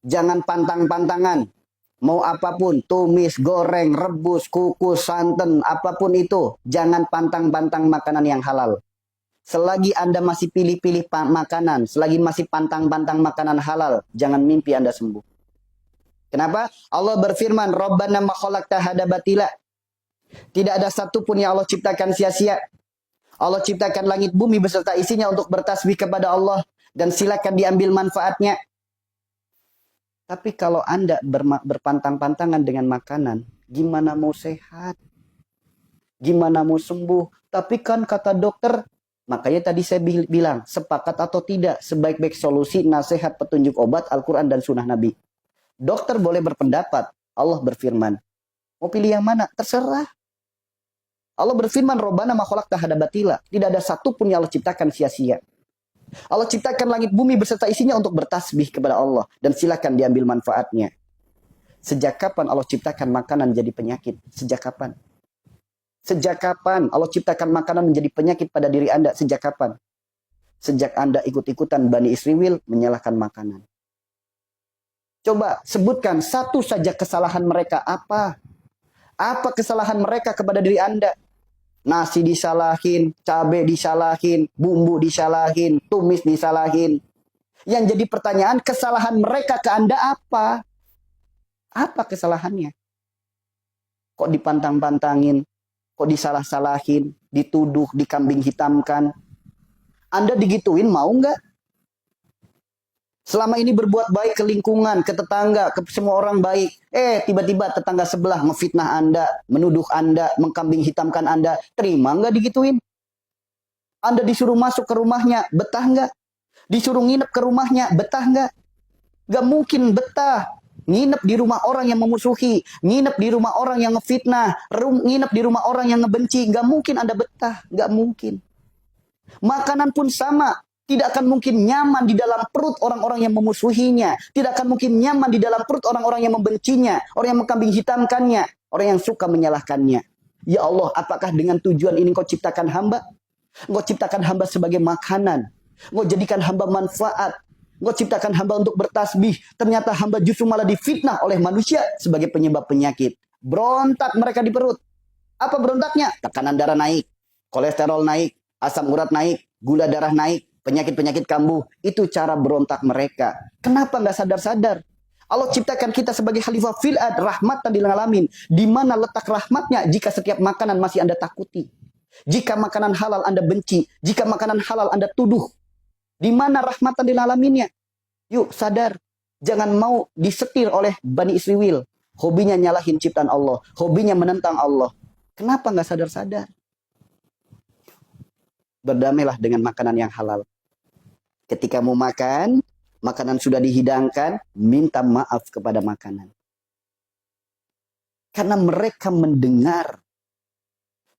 Jangan pantang-pantangan. Mau apapun, tumis, goreng, rebus, kukus, santan, apapun itu. Jangan pantang-pantang makanan yang halal. Selagi Anda masih pilih-pilih makanan, selagi masih pantang-pantang makanan halal, jangan mimpi Anda sembuh. Kenapa? Allah berfirman, Rabbana ma khalaqta hadza batila. Tidak ada satupun yang Allah ciptakan sia-sia. Allah ciptakan langit bumi beserta isinya untuk bertasbih kepada Allah. Dan silakan diambil manfaatnya. Tapi kalau Anda berpantang-pantangan dengan makanan, gimana mau sehat? Gimana mau sembuh? Tapi kan kata dokter, makanya tadi saya bilang, sepakat atau tidak, sebaik-baik solusi, nasihat, petunjuk obat, Al-Quran dan Sunnah Nabi. Dokter boleh berpendapat, Allah berfirman. Mau pilih yang mana? Terserah. Allah berfirman, Rabbana ma khalaqta hadza batila. Tidak ada satupun yang Allah ciptakan sia-sia. Allah ciptakan langit bumi beserta isinya untuk bertasbih kepada Allah. Dan silakan diambil manfaatnya. Sejak kapan Allah ciptakan makanan jadi penyakit? Sejak kapan? Sejak kapan Allah ciptakan makanan menjadi penyakit pada diri Anda? Sejak kapan? Sejak Anda ikut-ikutan Bani Israil menyalahkan makanan. Coba sebutkan satu saja kesalahan mereka. Apa? Apa kesalahan mereka kepada diri Anda? Nasi disalahin, cabai disalahin, bumbu disalahin, tumis disalahin. Yang jadi pertanyaan, kesalahan mereka ke Anda apa? Apa kesalahannya? Kok dipantang-pantangin? Kok disalah-salahin? Dituduh, dikambing hitamkan? Anda digituin mau nggak? Selama ini berbuat baik ke lingkungan, ke tetangga, ke semua orang baik. Tiba-tiba tetangga sebelah ngefitnah Anda, menuduh Anda, mengkambing hitamkan Anda. Terima nggak digituin? Anda disuruh masuk ke rumahnya, betah nggak? Disuruh nginep ke rumahnya, betah nggak? Nggak mungkin betah. Nginep di rumah orang yang memusuhi, nginep di rumah orang yang ngefitnah, nginep di rumah orang yang ngebenci. Nggak mungkin Anda betah, nggak mungkin. Makanan pun sama. Tidak akan mungkin nyaman di dalam perut orang-orang yang memusuhinya. Tidak akan mungkin nyaman di dalam perut orang-orang yang membencinya. Orang yang mengkambing hitamkannya. Orang yang suka menyalahkannya. Ya Allah, apakah dengan tujuan ini Engkau ciptakan hamba? Engkau ciptakan hamba sebagai makanan. Engkau jadikan hamba manfaat. Engkau ciptakan hamba untuk bertasbih. Ternyata hamba justru malah difitnah oleh manusia sebagai penyebab penyakit. Berontak mereka di perut. Apa berontaknya? Tekanan darah naik. Kolesterol naik. Asam urat naik. Gula darah naik. Penyakit-penyakit kambuh, itu cara berontak mereka. Kenapa nggak sadar-sadar? Allah ciptakan kita sebagai khalifah fil ard, rahmatan lil alamin. Di mana letak rahmatnya jika setiap makanan masih Anda takuti? Jika makanan halal Anda benci, jika makanan halal Anda tuduh. Di mana rahmatan lil alaminnya? Yuk sadar, jangan mau disetir oleh Bani Israil. Hobinya nyalahin ciptaan Allah, hobinya menentang Allah. Kenapa nggak sadar-sadar? Berdamailah dengan makanan yang halal. Ketika mau makan, makanan sudah dihidangkan, minta maaf kepada makanan. Karena mereka mendengar.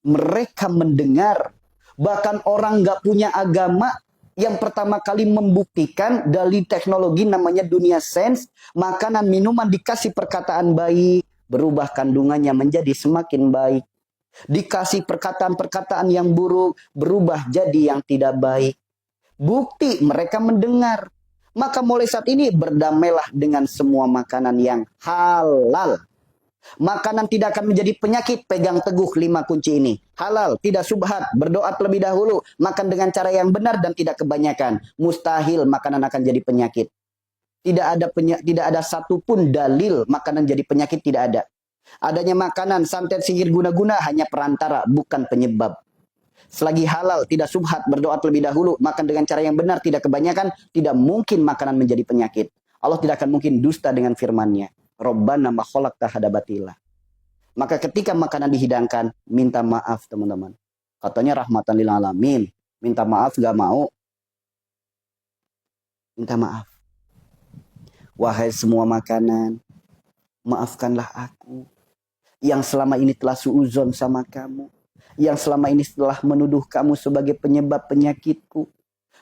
Mereka mendengar. Bahkan orang nggak punya agama yang pertama kali membuktikan dari teknologi namanya dunia sains, makanan minuman dikasih perkataan baik, berubah kandungannya menjadi semakin baik. Dikasih perkataan-perkataan yang buruk, berubah jadi yang tidak baik. Bukti mereka mendengar. Maka mulai saat ini berdamailah dengan semua makanan yang halal. Makanan tidak akan menjadi penyakit. Pegang teguh 5 kunci ini. Halal, tidak subhat, berdoa terlebih dahulu, makan dengan cara yang benar dan tidak kebanyakan. Mustahil makanan akan jadi penyakit. Tidak ada satupun dalil makanan jadi penyakit, tidak ada. Adanya makanan, santet, sihir, guna-guna hanya perantara, bukan penyebab. Selagi halal, tidak subhat, berdoa terlebih dahulu, makan dengan cara yang benar, tidak kebanyakan, tidak mungkin makanan menjadi penyakit. Allah tidak akan mungkin dusta dengan firman-Nya. Rabbana ma khalaqta hadza batila. Maka ketika makanan dihidangkan, minta maaf teman-teman. Katanya rahmatan lil alamin. Minta maaf gak mau. Minta maaf. Wahai semua makanan, maafkanlah aku. Yang selama ini telah suuzon sama kamu. Yang selama ini telah menuduh kamu sebagai penyebab penyakitku.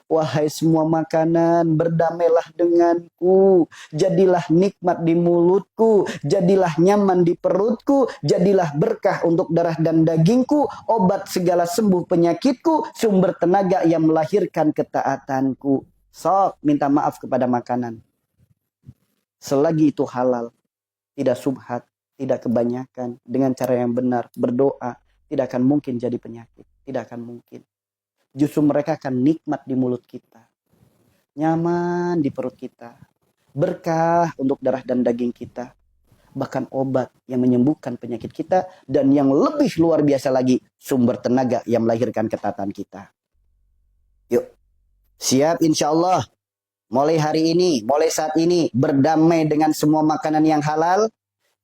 Wahai semua makanan, berdamailah denganku. Jadilah nikmat di mulutku. Jadilah nyaman di perutku. Jadilah berkah untuk darah dan dagingku. Obat segala sembuh penyakitku. Sumber tenaga yang melahirkan ketaatanku. Sok, minta maaf kepada makanan. Selagi itu halal, tidak subhat, tidak kebanyakan, dengan cara yang benar, berdoa, tidak akan mungkin jadi penyakit. Tidak akan mungkin. Justru mereka akan nikmat di mulut kita. Nyaman di perut kita. Berkah untuk darah dan daging kita. Bahkan obat yang menyembuhkan penyakit kita. Dan yang lebih luar biasa lagi, sumber tenaga yang melahirkan ketaatan kita. Yuk, siap insya Allah. Mulai hari ini, mulai saat ini, berdamai dengan semua makanan yang halal.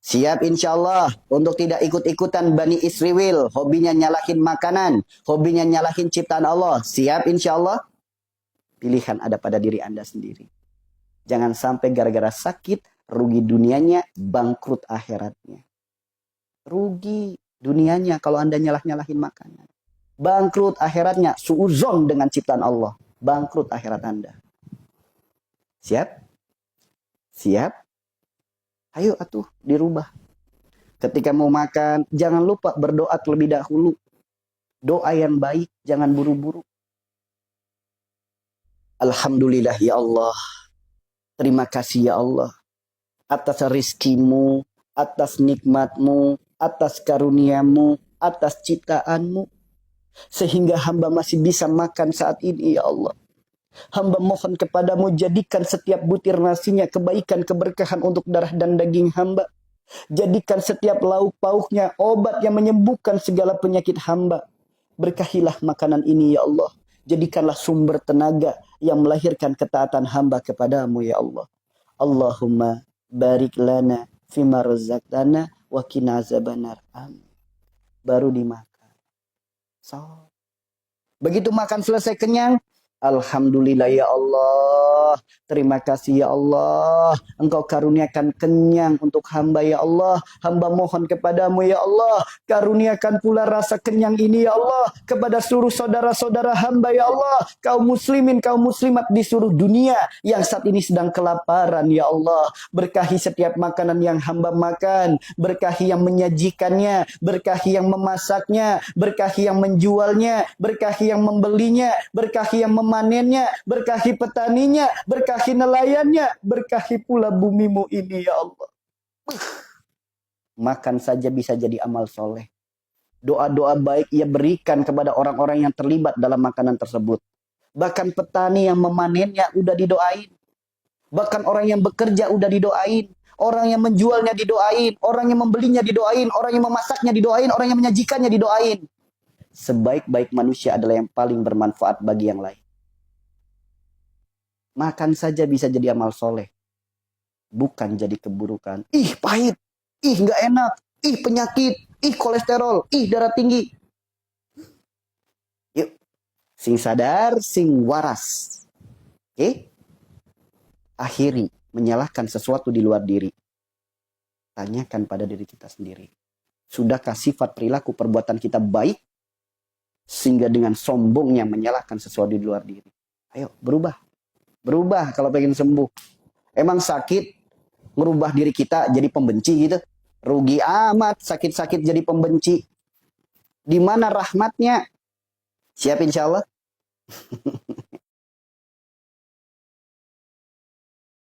Siap insya Allah untuk tidak ikut-ikutan Bani Israil. Hobinya nyalahin makanan. Hobinya nyalahin ciptaan Allah. Siap insya Allah. Pilihan ada pada diri Anda sendiri. Jangan sampai gara-gara sakit, rugi dunianya, bangkrut akhiratnya. Rugi dunianya kalau Anda nyalah-nyalahin makanan. Bangkrut akhiratnya, suuzon dengan ciptaan Allah. Bangkrut akhirat Anda. Siap? Siap? Ayo atuh dirubah. Ketika mau makan, jangan lupa berdoa terlebih dahulu. Doa yang baik, jangan buru-buru. Alhamdulillah ya Allah. Terima kasih ya Allah. Atas rizkimu, atas nikmatmu, atas karuniamu, atas ciptaanmu. Sehingga hamba masih bisa makan saat ini ya Allah. Hamba mohon kepadamu jadikan setiap butir nasinya kebaikan keberkahan untuk darah dan daging hamba. Jadikan setiap lauk pauknya obat yang menyembuhkan segala penyakit hamba. Berkahilah makanan ini ya Allah. Jadikanlah sumber tenaga yang melahirkan ketaatan hamba kepadamu ya Allah. Allahumma barik lana fima razaqtana wa qina azabannar. Amin. Baru dimakan. So. Begitu makan selesai kenyang, alhamdulillah ya Allah. Terima kasih ya Allah. Engkau karuniakan kenyang untuk hamba ya Allah. Hamba mohon kepadamu ya Allah. Karuniakan pula rasa kenyang ini ya Allah. Kepada seluruh saudara-saudara hamba ya Allah. Kaum muslimin, kaum muslimat di seluruh dunia. Yang saat ini sedang kelaparan ya Allah. Berkahi setiap makanan yang hamba makan. Berkahi yang menyajikannya. Berkahi yang memasaknya. Berkahi yang menjualnya. Berkahi yang membelinya. Berkahi yang memanennya. Berkahi petaninya. Berkahi nelayannya, berkahi pula bumimu ini ya Allah. Makan saja bisa jadi amal soleh. Doa-doa baik ia berikan kepada orang-orang yang terlibat dalam makanan tersebut. Bahkan petani yang memanennya udah didoain. Bahkan orang yang bekerja udah didoain. Orang yang menjualnya didoain. Orang yang membelinya didoain. Orang yang memasaknya didoain. Orang yang menyajikannya didoain. Sebaik-baik manusia adalah yang paling bermanfaat bagi yang lain. Makan saja bisa jadi amal soleh. Bukan jadi keburukan. Ih pahit. Ih gak enak. Ih penyakit. Ih kolesterol. Ih darah tinggi. Yuk. Sing sadar, sing waras. Oke? Akhiri menyalahkan sesuatu di luar diri. Tanyakan pada diri kita sendiri. Sudahkah sifat perilaku perbuatan kita baik? Sehingga dengan sombongnya menyalahkan sesuatu di luar diri. Ayo berubah. Berubah kalau pengen sembuh. Emang sakit merubah diri kita jadi pembenci gitu. Rugi amat sakit-sakit jadi pembenci. Di mana rahmatnya? Siap insya Allah.